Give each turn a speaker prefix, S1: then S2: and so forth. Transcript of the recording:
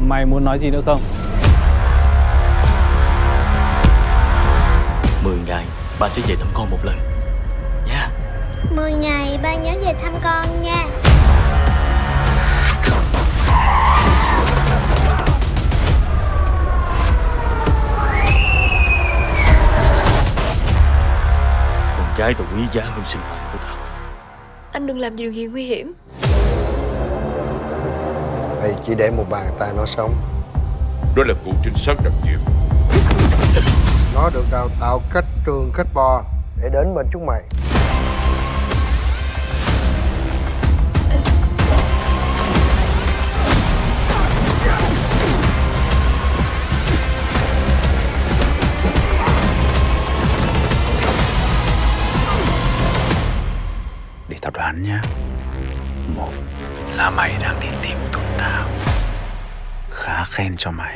S1: Mày muốn nói gì nữa không?
S2: 10 ngày ba sẽ về thăm con một lần nha.
S3: 10 ngày ba nhớ về thăm con nha.
S2: Con gái tao quý giá hơn sinh mạng của tao.
S4: Anh đừng làm điều gì nguy hiểm.
S5: Mày chỉ để một bàn tay nó sống.
S6: Đó là vụ trinh sát đặc nhiệm.
S5: Nó được đào tạo cách trường cách bò để đến bên chúng mày.
S1: Để tao đoán nhá. Một là mày đang đi tìm tụi tao. Khá khen cho mày.